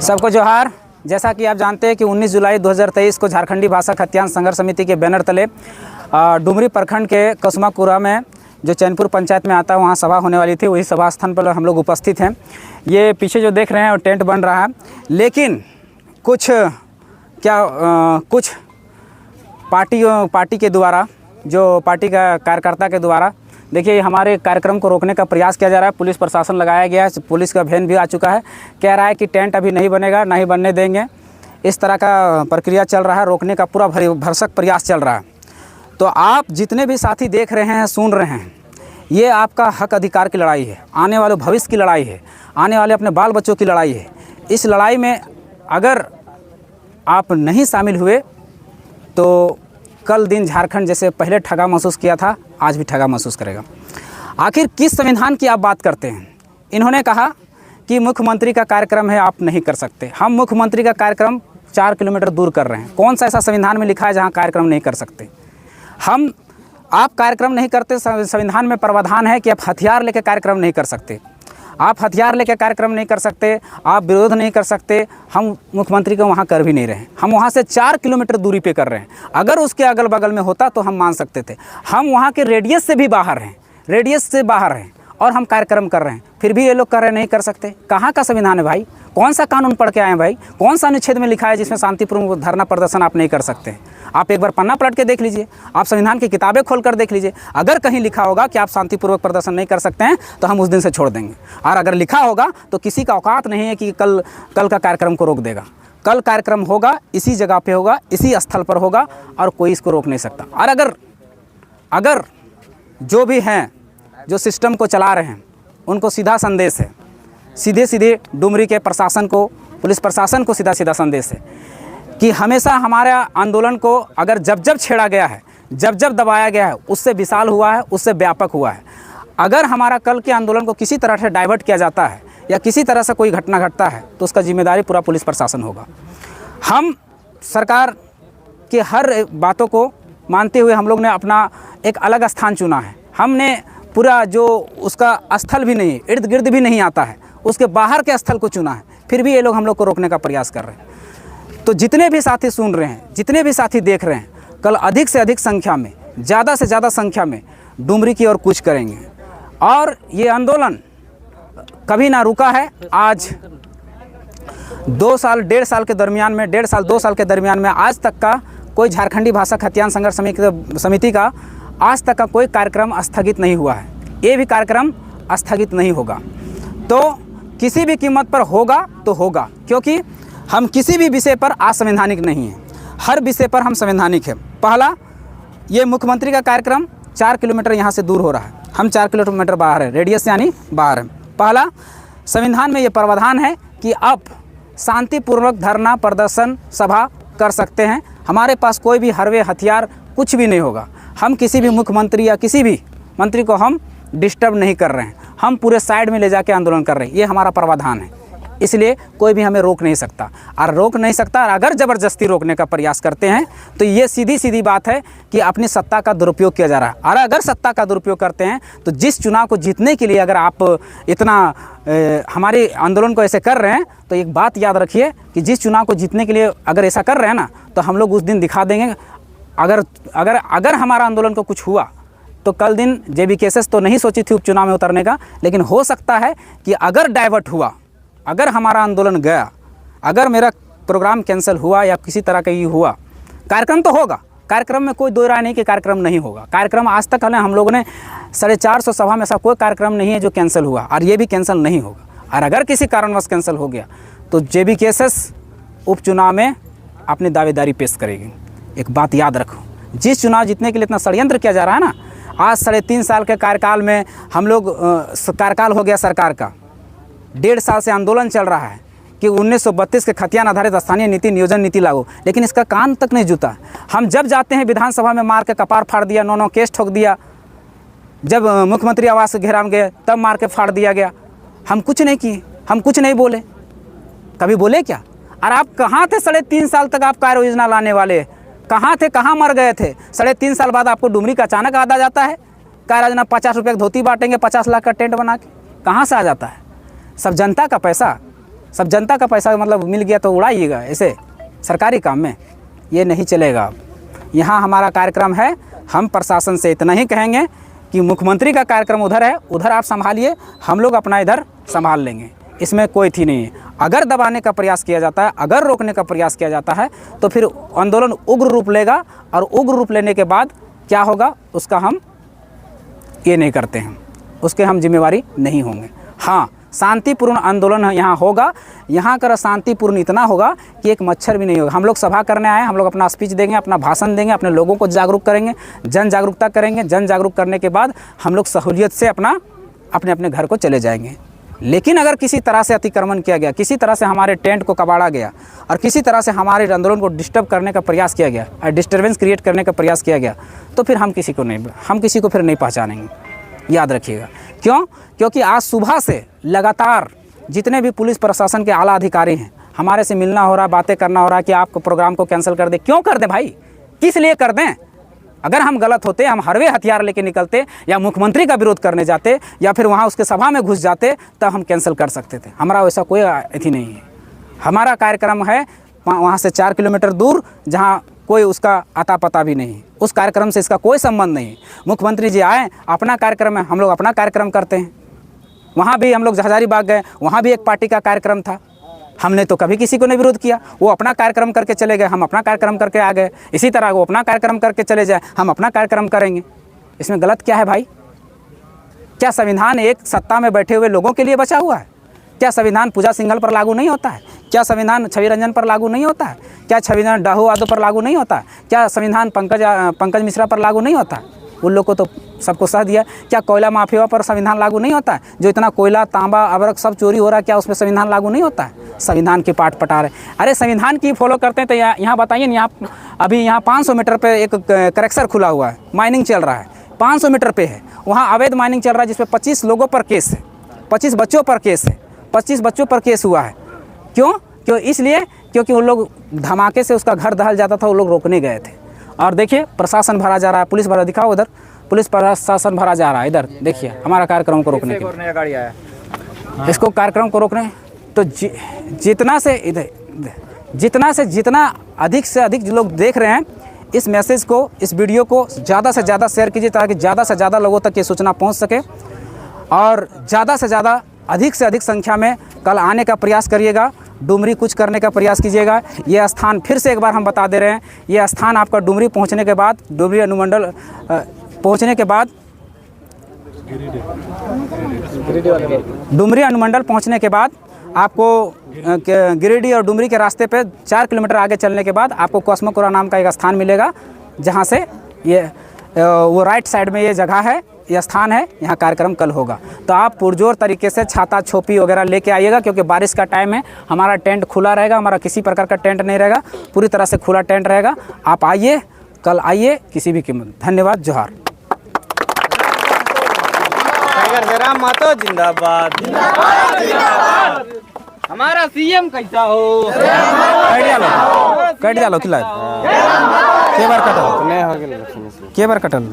सबको जोहार। जैसा कि आप जानते हैं कि 19 जुलाई 2023 को झारखंडी भाषा खतियान संघर्ष समिति के बैनर तले डुमरी प्रखंड के कसमाकुरा में जो चैनपुर पंचायत में आता है वहाँ सभा होने वाली थी। वही सभा स्थान पर हम लोग उपस्थित हैं। ये पीछे जो देख रहे हैं वो टेंट बन रहा है, लेकिन कुछ पार्टी के द्वारा, जो पार्टी का कार्यकर्ता के द्वारा देखिए हमारे कार्यक्रम को रोकने का प्रयास किया जा रहा है। पुलिस प्रशासन लगाया गया है, पुलिस का वैन भी आ चुका है। कह रहा है कि टेंट अभी नहीं बनेगा, नहीं बनने देंगे। इस तरह का प्रक्रिया चल रहा है, रोकने का पूरा भरसक प्रयास चल रहा है। तो आप जितने भी साथी देख रहे हैं, सुन रहे हैं, ये आपका हक अधिकार की लड़ाई है, आने वाले भविष्य की लड़ाई है, आने वाले अपने बाल बच्चों की लड़ाई है। इस लड़ाई में अगर आप नहीं शामिल हुए तो कल दिन झारखंड जैसे पहले ठगा महसूस किया था, आज भी ठगा महसूस करेगा। आखिर किस संविधान की आप बात करते हैं? इन्होंने कहा कि मुख्यमंत्री का कार्यक्रम है, आप नहीं कर सकते। हम मुख्यमंत्री का कार्यक्रम 4 किलोमीटर दूर कर रहे हैं। कौन सा ऐसा संविधान में लिखा है जहां कार्यक्रम नहीं कर सकते? आप कार्यक्रम नहीं करते, संविधान में प्रावधान है कि आप हथियार लेकर कार्यक्रम नहीं कर सकते। आप हथियार लेकर कार्यक्रम नहीं कर सकते, आप विरोध नहीं कर सकते। हम मुख्यमंत्री को वहाँ कर भी नहीं रहे, हम वहाँ से 4 किलोमीटर दूरी पे कर रहे हैं। अगर उसके अगल बगल में होता तो हम मान सकते थे। हम वहाँ के रेडियस से भी बाहर हैं, रेडियस से बाहर हैं और हम कार्यक्रम कर रहे हैं, फिर भी ये लोग कर रहे नहीं कर सकते। कहाँ का संविधान है भाई? कौन सा कानून पढ़ के आए हैं भाई? कौन सा अनुच्छेद में लिखा है जिसमें शांतिपूर्ण धरना प्रदर्शन आप नहीं कर सकते? आप एक बार पन्ना पलट के देख लीजिए, आप संविधान की किताबें खोल कर देख लीजिए। अगर कहीं लिखा होगा कि आप शांतिपूर्वक प्रदर्शन नहीं कर सकते हैं तो हम उस दिन से छोड़ देंगे, और अगर लिखा होगा तो किसी का औकात नहीं है कि कल का कार्यक्रम को रोक देगा। कल कार्यक्रम होगा, इसी जगह पे होगा, इसी स्थल पर होगा और कोई इसको रोक नहीं सकता। और अगर जो भी हैं, जो सिस्टम को चला रहे हैं, उनको सीधा संदेश है, सीधे डुमरी के प्रशासन को, पुलिस प्रशासन को सीधा संदेश है कि हमेशा हमारे आंदोलन को अगर जब छेड़ा गया है, जब दबाया गया है, उससे विशाल हुआ है, उससे व्यापक हुआ है। अगर हमारा कल के आंदोलन को किसी तरह से डाइवर्ट किया जाता है या किसी तरह से कोई घटना घटता है तो उसका जिम्मेदारी पूरा पुलिस प्रशासन होगा। हम सरकार के हर बातों को मानते हुए हम लोग ने अपना एक अलग स्थान चुना है। हमने पूरा जो उसका स्थल भी नहीं, इर्द गिर्द भी नहीं आता है, उसके बाहर के स्थल को चुना है। फिर भी ये लोग हम लोग को रोकने का प्रयास कर रहे हैं। तो जितने भी साथी सुन रहे हैं, जितने भी साथी देख रहे हैं, कल अधिक से अधिक संख्या में, ज़्यादा से ज़्यादा संख्या में डुमरी की ओर कूच करेंगे। और ये आंदोलन कभी ना रुका है। आज 2 साल 1.5 साल के दरमियान में, 1.5 साल 2 साल के दरमियान में आज तक का कोई झारखंडी भाषा खतियान संघर्ष समिति का आज तक का कोई कार्यक्रम स्थगित नहीं हुआ है। ये भी कार्यक्रम स्थगित नहीं होगा। तो किसी भी कीमत पर होगा तो होगा, क्योंकि हम किसी भी विषय पर असंवैधानिक नहीं हैं। हर विषय पर हम संवैधानिक हैं। पहला, ये मुख्यमंत्री का कार्यक्रम 4 किलोमीटर यहाँ से दूर हो रहा है, हम 4 किलोमीटर बाहर हैं, रेडियस यानी बाहर हैं। पहला, संविधान में ये प्रावधान है कि आप शांतिपूर्वक धरना प्रदर्शन सभा कर सकते हैं। हमारे पास कोई भी हरवे हथियार कुछ भी नहीं होगा। हम किसी भी मुख्यमंत्री या किसी भी मंत्री को हम डिस्टर्ब नहीं कर रहे हैं। हम पूरे साइड में ले जाके आंदोलन कर रहे हैं। ये हमारा प्रावधान है, इसलिए कोई भी हमें रोक नहीं सकता। और रोक नहीं सकता, और अगर ज़बरदस्ती रोकने का प्रयास करते हैं तो ये सीधी बात है कि अपनी सत्ता का दुरुपयोग किया जा रहा है। और अगर सत्ता का दुरुपयोग करते हैं तो जिस चुनाव को जीतने के लिए अगर आप इतना हमारे आंदोलन को ऐसे कर रहे हैं, तो एक बात याद रखिए कि जिस चुनाव को जीतने के लिए अगर ऐसा कर रहे हैं ना, तो हम लोग उस दिन दिखा देंगे। अगर हमारा आंदोलन को कुछ हुआ तो कल दिन जेबी केसेस तो नहीं सोची थी उपचुनाव में उतरने का, लेकिन हो सकता है कि अगर डाइवर्ट हुआ, अगर हमारा आंदोलन गया, अगर मेरा प्रोग्राम कैंसिल हुआ या किसी तरह का ये हुआ, कार्यक्रम तो होगा। कार्यक्रम में कोई दो राय नहीं कि कार्यक्रम नहीं होगा। कार्यक्रम आज तक हम लोगों ने 450 सभा में ऐसा कोई कार्यक्रम नहीं है जो कैंसिल हुआ, और ये भी कैंसिल नहीं होगा। और अगर किसी कारणवश कैंसिल हो गया तो जेबी केसेस उपचुनाव में अपनी दावेदारी पेश करेगी। एक बात याद रखो, जिस चुनाव जीतने के लिए इतना षड्यंत्र किया जा रहा है ना, आज 3.5 साल के कार्यकाल में हम लोग कार्यकाल हो गया सरकार का, 1.5 साल से आंदोलन चल रहा है कि 1932 के खतियान आधारित स्थानीय नीति नियोजन नीति लागू, लेकिन इसका कान तक नहीं जुता। हम जब जाते हैं विधानसभा में मार के कपार फाड़ दिया, 9 केस ठोक दिया। जब मुख्यमंत्री आवास के घेराव में गए तब मार के फाड़ दिया गया। हम कुछ नहीं किए, हम कुछ नहीं बोले, कभी बोले क्या? और आप कहाँ थे 3.5 साल तक? आप कार्य योजना लाने वाले कहाँ थे? कहाँ मर गए थे? 3.5 साल बाद आपको डुमरी का अचानक आदा जाता है। कार्य योजना 50 रुपये की धोती बांटेंगे, 50 लाख का टेंट बना के, कहाँ से आ जाता है? सब जनता का पैसा, सब जनता का पैसा मतलब मिल गया तो उड़ाइएगा ऐसे सरकारी काम में, ये नहीं चलेगा। यहाँ हमारा कार्यक्रम है, हम प्रशासन से इतना ही कहेंगे कि मुख्यमंत्री का कार्यक्रम उधर है, उधर आप संभालिए, हम लोग अपना इधर संभाल लेंगे, इसमें कोई थी नहीं है। अगर दबाने का प्रयास किया जाता है, अगर रोकने का प्रयास किया जाता है तो फिर आंदोलन उग्र रूप लेगा, और उग्र रूप लेने के बाद क्या होगा उसका हम ये नहीं करते हैं, उसके हम जिम्मेवारी नहीं होंगे। हाँ, शांतिपूर्ण आंदोलन यहाँ होगा, यहाँ का शांतिपूर्ण इतना होगा कि एक मच्छर भी नहीं होगा। हम लोग सभा करने आए, हम लोग अपना स्पीच देंगे, अपना भाषण देंगे, अपने लोगों को जागरूक करेंगे, जन जागरूकता करेंगे। जन जागरूक करने के बाद हम लोग सहूलियत से अपने अपने घर को चले जाएंगे। लेकिन अगर किसी तरह से अतिक्रमण किया गया, किसी तरह से हमारे टेंट को कबाड़ा गया और किसी तरह से हमारे आंदोलन को डिस्टर्ब करने का प्रयास किया गया और डिस्टर्बेंस क्रिएट करने का प्रयास किया गया, तो फिर हम किसी को फिर नहीं पहचानेंगे, याद रखिएगा। क्यों? क्योंकि आज सुबह से लगातार जितने भी पुलिस प्रशासन के आला अधिकारी हैं, हमारे से मिलना हो रहा, बातें करना हो रहा कि आपको प्रोग्राम को कैंसिल कर दें। क्यों कर दें भाई, किस लिए कर दें? अगर हम गलत होते, हम हरवे हथियार लेके निकलते या मुख्यमंत्री का विरोध करने जाते या फिर वहाँ उसके सभा में घुस जाते, तब हम कैंसिल कर सकते थे। हमारा वैसा कोई अथी नहीं है। हमारा कार्यक्रम है वहाँ से 4 किलोमीटर दूर, जहाँ कोई उसका आता पता भी नहीं है, उस कार्यक्रम से इसका कोई संबंध नहीं है। मुख्यमंत्री जी आए, अपना कार्यक्रम है, हम लोग अपना कार्यक्रम करते हैं। वहाँ भी हम लोग हजारीबाग गए, वहाँ भी एक पार्टी का कार्यक्रम था, हमने तो कभी किसी को नहीं विरोध किया। वो अपना कार्यक्रम करके चले गए, हम अपना कार्यक्रम करके आ गए। इसी तरह वो अपना कार्यक्रम करके चले जाए, हम अपना कार्यक्रम करेंगे। इसमें गलत क्या है भाई? क्या संविधान एक सत्ता में बैठे हुए लोगों के लिए बचा हुआ है? क्या संविधान पूजा सिंघल पर लागू नहीं होता है? क्या संविधान छवि रंजन पर लागू नहीं होता है? क्या संविधान डाहू यादव पर लागू नहीं होता है? क्या संविधान पंकज मिश्रा पर लागू नहीं होता है? उन लोग को तो सबको सह दिया। क्या कोयला माफिया पर संविधान लागू नहीं होता है? जो इतना कोयला, तांबा, अबरक सब चोरी हो रहा है, क्या उसमें संविधान लागू नहीं होता है? संविधान की पाठ पटा रहे। अरे संविधान की फॉलो करते हैं तो यहाँ बताइए ना, अभी यहाँ 500 मीटर पे एक करेक्सर खुला हुआ है, माइनिंग चल रहा है, 500 मीटर पे है, वहाँ अवैध माइनिंग चल रहा है, जिसपे 25 लोगों पर केस है, 25 बच्चों पर केस है, 25 बच्चों पर केस हुआ है। क्यों? इसलिए क्योंकि उन लोग धमाके से उसका घर दहल जाता था, वो लोग रोकने गए थे। और देखिए प्रशासन भरा जा रहा है, पुलिस भरा, दिखाओ उधर, पुलिस प्रशासन भरा जा रहा है। इधर देखिए हमारा कार्यक्रम को रोकने के लिए, इसको कार्यक्रम को रोकने तो जितना अधिक से अधिक जो लोग देख रहे हैं इस मैसेज को, इस वीडियो को ज़्यादा से ज़्यादा शेयर कीजिए, ताकि ज़्यादा से ज़्यादा लोगों तक ये सूचना पहुंच सके। और ज़्यादा से ज़्यादा अधिक से अधिक संख्या में कल आने का प्रयास करिएगा, डुमरी कुछ करने का प्रयास कीजिएगा। ये स्थान फिर से एक बार हम बता दे रहे हैं, ये स्थान आपका डुमरी पहुंचने के बाद, डुमरी अनुमंडल पहुंचने के बाद, डुमरी अनुमंडल पहुंचने के बाद आपको गिरिडीह और डुमरी के रास्ते पे 4 किलोमीटर आगे चलने के बाद आपको कॉस्मोकोरा नाम का एक स्थान मिलेगा, जहां से ये वो राइट साइड में ये जगह है, ये स्थान है, यहाँ कार्यक्रम कल होगा। तो आप पुरजोर तरीके से छाता छोपी वगैरह लेके आइएगा, क्योंकि बारिश का टाइम है। हमारा टेंट खुला रहेगा, हमारा किसी प्रकार का टेंट नहीं रहेगा, पूरी तरह से खुला टेंट रहेगा। आप आइए, कल आइए किसी भी कीमत। धन्यवाद, जोहार। मातो जिंदाबाद, हमारा सीएम कैसा हो? कट डालो, के बार कटल,